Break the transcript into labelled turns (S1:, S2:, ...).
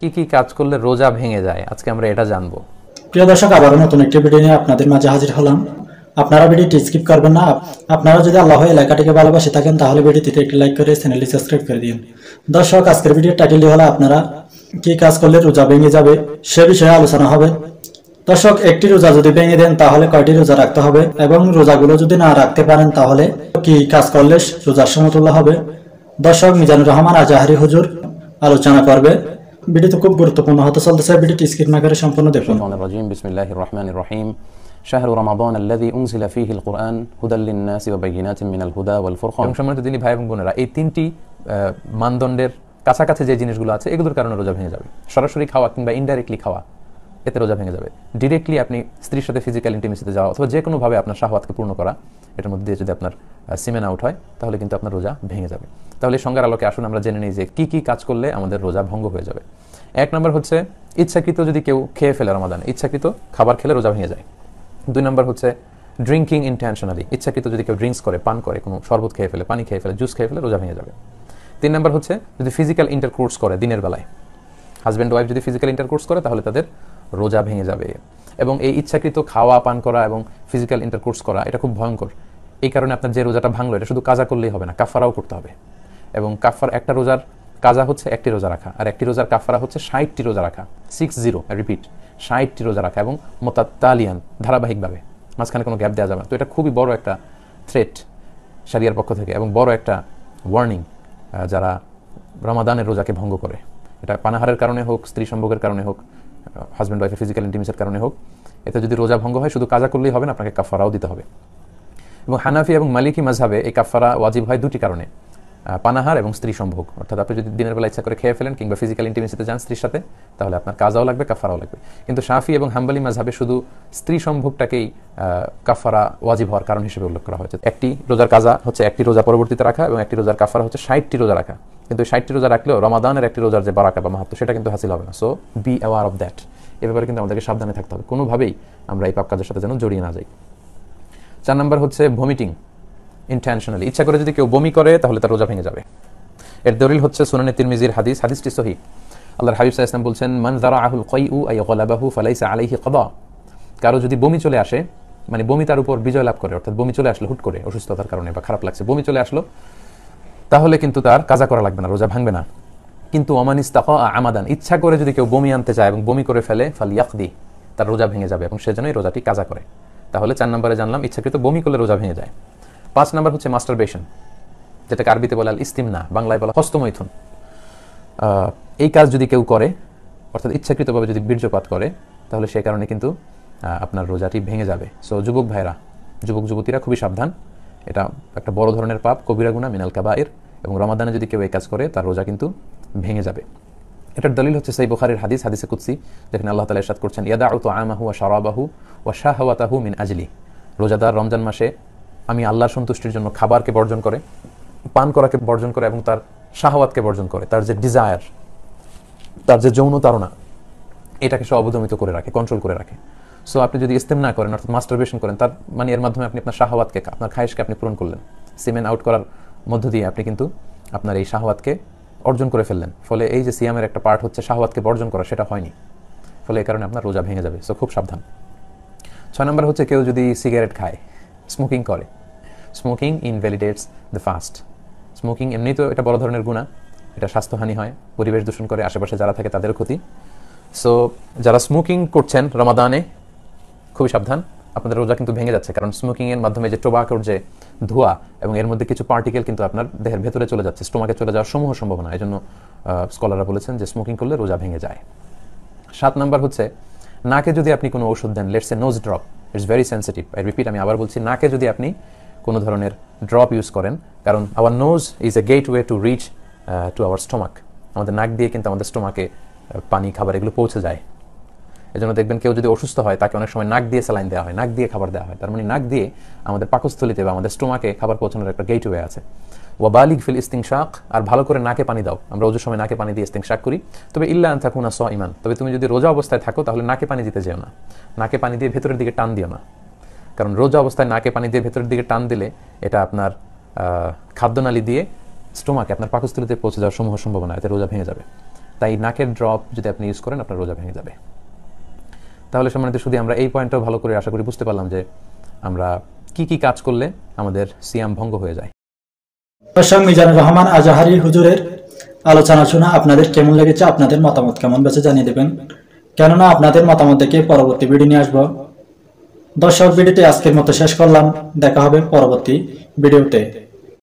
S1: কি কি কাজ করলে রোজা ভেঙে যায়, আজকে আমরা এটা জানবো।
S2: প্রিয় দর্শক, আবারও নতুন একটি ভিডিও নিয়ে আপনাদের মাঝে হাজির হলাম। আপনারা ভিডিওটি স্কিপ করবেন না। আপনারা যদি আল্লাহ এলাকাটিকে ভালোবাসে থাকেন তাহলে ভিডিওটিতে একটি লাইক করে চ্যানেলটি সাবস্ক্রাইব করে দিন। দর্শক, আজকের ভিডিওর টাইটেলটি হলো আপনারা কি কাজ করলে রোজা ভেঙে যাবে সে বিষয়ে আলোচনা হবে। দর্শক, একটি রোজা যদি ভেঙে দেন তাহলে কয়টি রোজা রাখতে হবে এবং রোজাগুলো যদি না রাখতে পারেন তাহলে কি কাজ করলে রোজার সমতুল্য হবে। দর্শক, মিজানুর রহমান আজাহারি হুজুর আলোচনা করবে। ভিডিওটি খুব গুরুত্বপূর্ণ হতে চলতেছে, ভিডিওটি স্কিপ না করে সম্পূর্ণ দেখুন।
S1: বিসমিল্লাহির রহমানির রহিম। শাহরু রমাদান আল্লাযী উনজিলা ফীহিল কুরআন হুদাল লিন-নাসি ওয়া বায়িনাতিন মিনাল হুদা ওয়াল ফুরকান। সম্মানিত দিনী ভাই এবং বোনেরা, এই তিনটি মানদণ্ডের কাছাকাছি যে জিনিসগুলো আছে এগুলোর কারণে রোজা ভেঙে যাবে। সরাসরি খাওয়া কিংবা ইনডাইরেক্টলি খাওয়া, এতে রোজা ভেঙে যাবে। ডিরেক্টলি আপনি স্ত্রীর সাথে ফিজিক্যাল ইন্টিমেসিতে যাওয়া অথবা যে কোনোভাবে আপনার শাহওয়াতকে পূর্ণ করা, এটার মধ্যে দিয়ে যদি আপনার সিমেন আউট হয় তাহলে কিন্তু আপনার রোজা ভেঙে যাবে। তাহলে সংজ্ঞার আলোকে আসুন আমরা জেনে নিই যে কি কি কাজ করলে আমাদের রোজা ভঙ্গ হয়ে যাবে। এক নম্বর হচ্ছে ইচ্ছাকৃত যদি কেউ খেয়ে ফেলে রমাদানে, ইচ্ছাকৃত খাবার খেলে রোজা ভেঙে যায়। দুই নম্বর হচ্ছে ড্রিঙ্কিং ইন্টেনশনালি, ইচ্ছাকৃত যদি কেউ ড্রিঙ্কস করে, পান করে, কোনো শরবত খেয়ে ফেলে, পানি খেয়ে ফেলে, জুস খেয়ে ফেলে, রোজা ভেঙে যাবে। তিন নম্বর হচ্ছে যদি ফিজিক্যাল ইন্টারকোর্স করে দিনের বেলায়, হাজব্যান্ড ওয়াইফ যদি ফিজিক্যাল ইন্টারকোর্স করে তাহলে তাদের রোজা ভেঙে যাবে। এবং এই ইচ্ছাকৃত খাওয়া, পান করা এবং ফিজিক্যাল ইন্টারকোর্স করা এটা খুব ভয়ঙ্কর। এই কারণে আপনার যে রোজাটা ভাঙলো এটা শুধু কাজা করলেই হবে না, কাফারাও করতে হবে। এবং কাফার একটা রোজার কাজা হচ্ছে একটি রোজা রাখা, আর একটি রোজার কাফারা হচ্ছে 60টি রোজা রাখা। 60, রিপিট, 60টি রোজা রাখা এবং মোতাতালিয়ান, ধারাবাহিকভাবে, মাঝখানে কোনো গ্যাপ দেওয়া যাবে না। তো এটা খুবই বড় একটা থ্রেট শরিয়ার পক্ষ থেকে এবং বড় একটা ওয়ার্নিং যারা রমাদানের রোজাকে ভঙ্গ করে। এটা পানাহারের কারণে হোক, স্ত্রী সম্ভোগের কারণে হোক, হাজব্যান্ড ওয়াইফের ফিজিক্যাল ইন্টিমেসির কারণে হোক, এতে যদি রোজা ভঙ্গ হয় শুধু কাজা করলেই হবে না, আপনাকে কাফারাও দিতে হবে। এবং হানাফি এবং মালিকি মাযহাবে এই কাফারা ওয়াজিব হয় দুটি কারণে, পানাহার এবং স্ত্রী সম্ভোগ। অর্থাৎ আপনি যদি দিনের বেলা ইচ্ছা করে খেয়ে ফেলেন কিংবা ফিজিক্যাল ইন্টিমেসিতে যান স্ত্রীর সাথে, তাহলে আপনার কাজাও লাগবে, কাফারাও লাগবে। কিন্তু শাফি এবং হাম্বলি মাযহাবে শুধু স্ত্রী সম্ভোগটাকেই কাফারা ওয়াজিব হওয়ার কারণ হিসেবে উল্লেখ করা হয়েছে। একটি রোজার কাজা হচ্ছে একটি রোজা পরবর্তীতে রাখা এবং একটি রোজার কাফারা হচ্ছে 60টি রোজা রাখা। কিন্তু 60টি রোজা রাখলেও রমাদানের একটি রোজার যে বারাকা বা মাহাত্ম্য সেটা কিন্তু হাসিল হবে না। So be aware of that. এ ব্যাপারে কিন্তু আমাদেরকে সাবধানে থাকতে হবে, কোনোভাবেই আমরা এই পাপ কাজের সাথে যেন জড়িয়ে না যাই। 4 নম্বর হচ্ছে ভমিটিং ইন্টেনশনালি, ইচ্ছা করে যদি কেউ বমি করে তাহলে তার রোজা ভেঙে যাবে। এর দলিল হচ্ছে সুনানে তিরমিজির হাদিস, হাদিসটি সহিহ। আল্লাহর হাবিব সাল্লাল্লাহু আলাইহি ওয়াসাল্লাম বলছেন, মান যারাআহুল কাইউ আই গালাবাহু ফালাইসা আলাইহি কাদা। কারো যদি বমি চলে আসে, মানে বমি তার উপর বিজয় লাভ করে, অর্থাৎ বমি চলে আসলো হুট করে অসুস্থতার কারণে বা খারাপ লাগছে, বমি চলে আসলো, তাহলে কিন্তু তার কাজা করা লাগবে না, রোজা ভাঙবে না। কিন্তু ওমান ইস্তাকা আমাদান, ইচ্ছা করে যদি কেউ বমি আনতে চায় এবং বমি করে ফেলে, ফালিয়াকদি, তার রোজা ভেঙে যাবে এবং সেজন্য এই রোজাটি কাজা করে। তাহলে 4 নম্বরে জানলাম ইচ্ছাকৃত বমি করলে রোজা ভেঙে যায়। 5 নম্বর হচ্ছে মাস্টারবেশন, যেটাকে আরবিতে বলে আল ইস্তিমনা, বাংলায় বলা হস্তমৈথুন। এই কাজ যদি কেউ করে, অর্থাৎ ইচ্ছাকৃতভাবে যদি বীর্যপাত করে, তাহলে সে কারণে কিন্তু আপনার রোজাটি ভেঙে যাবে। সো যুবক ভাইরা, যুবক যুবতীরা খুবই সাবধান, এটা একটা বড় ধরনের পাপ, কবিরা গুনাহ, মিনাল কাবায়ের। এবং রমাদানে যদি কেউ এই কাজ করে তার রোজা কিন্তু ভেঙে যাবে। এটার দলিল হচ্ছে সহিহ বুখারীর হাদিস, হাদিসে কুদসি, যেখানে আল্লাহ তাআলা ইরশাদ করছেন, ইয়াদাউ তুআমাহু ওয়া শারাবাহু ওয়া শাহওয়াতাহু মিন আজলি। রোজাদার রমজান মাসে আমি আল্লাহর সন্তুষ্টির জন্য খাবারকে বর্জন করে, পান করাকে বর্জন করে এবং তার শাহওয়াতকে বর্জন করে, তার যে ডিজায়ার, তার যে যৌন তাড়না, এটাকে সে অবদমিত করে রাখে, কন্ট্রোল করে রাখে। সো আপনি যদি ইস্তেমনা করেন, অর্থাৎ মাস্টারবেশন করেন, তার মানে এর মাধ্যমে আপনি আপনার শাহওয়াতকে, আপনার খায়েশকে আপনি পূরণ করলেন। সিমেন আউট করার মধ্য দিয়ে আপনি কিন্তু আপনার এই শাহওয়াতকে অর্জন করে ফেললেন। ফলে এই যে সিয়ামের একটা পার্ট হচ্ছে শাহওয়াতকে বর্জন করা, সেটা হয়নি। ফলে এই কারণে আপনার রোজা ভেঙে যাবে। সো খুব সাবধান। 6 নম্বর হচ্ছে কেউ যদি সিগারেট খায়, স্মোকিং করে, স্মোকিং ইনভ্যালিডেটস দ্য ফাস্ট। স্মোকিং এমনি তো এটা বড় ধরনের গুনাহ, এটা স্বাস্থ্যহানি হয়, পরিবেশ দূষণ করে, আশেপাশে যারা থাকে তাদের ক্ষতি। সো যারা স্মোকিং করছেন রমাদানে খুবই সাবধান, আপনাদের রোজা কিন্তু ভেঙে যাচ্ছে। কারণ স্মোকিংয়ের মাধ্যমে যে টোবাকোর যে ধোঁয়া এবং এর মধ্যে কিছু পার্টিকেল কিন্তু আপনার দেহের ভেতরে চলে যাচ্ছে, স্টোমাকে চলে যাওয়ার সমূহ সম্ভাবনা। এই জন্য স্কলাররা বলেছেন যে স্মোকিং করলে রোজা ভেঙে যায়। 7 নম্বর হচ্ছে নাকে যদি আপনি কোনো ওষুধ দেন, let's say nose drop, it's very sensitive. I repeat, আমি আবার বলছি, নাকে যদি আপনি কোনো ধরনের ড্রপ ইউজ করেন, কারণ our nose is a gateway to reach to our stomach. আমাদের নাক দিয়ে কিন্তু আমাদের স্টোমাকে পানি, খাবার এগুলো পৌঁছে যায়। এজন্য দেখবেন কেউ যদি অসুস্থ হয় তাকে অনেক সময় নাক দিয়ে স্যালাইন দেওয়া হয়, নাক দিয়ে খাবার দেওয়া হয়। তার মানে নাক দিয়ে আমাদের পাকস্থলিতে বা আমাদের স্টোমাকে খাবার পৌঁছানোর একটা গেটওয়ে আছে। ওয়া বালিগ ফিল ইস্তিনশাক, আর ভালো করে নাকে পানি দাও। আমরা ওজুর সময় নাকে পানি দিয়ে ইস্তিনশাক করি। তবে ইল্লা আন তাকুনা সাইমান, তবে তুমি যদি রোজা অবস্থায় থাকো তাহলে নাকে পানি দিতে যেও না, নাকে পানি দিয়ে ভেতরের দিকে টান দিও না। কারণ রোজা অবস্থায় নাকে পানি দিয়ে ভেতরের দিকে টান দিলে এটা আপনার খাদ্যনালী দিয়ে স্টোমাকে, আপনার পাকস্থলিতে পৌঁছে যাওয়ার সমূহ সম্ভাবনা, এতে রোজা ভেঙে যাবে। তাই নাকের ড্রপ যদি আপনি ইউজ করেন আপনার রোজা ভেঙে যাবে। তাহলে সম্মানিত শুধু আমরা এই পয়েন্টটাও ভালো করে আশা করি বুঝতে পারলাম যে আমরা কি কি কাজ করলে আমাদের সিয়াম ভঙ্গ হয়ে যায়।
S2: দর্শক, মিজানুর রহমান আজাহারি হুজুরের আলোচনা শোনা আপনাদের কেমন লেগেছে, আপনাদের মতামত কেমন বেছে জানিয়ে দেবেন, কেননা আপনাদের মতামত দেখে পরবর্তী ভিডিও নিয়ে আসবো। দর্শক, ভিডিওটি আজকের মতো শেষ করলাম, দেখা হবে পরবর্তী ভিডিওতে।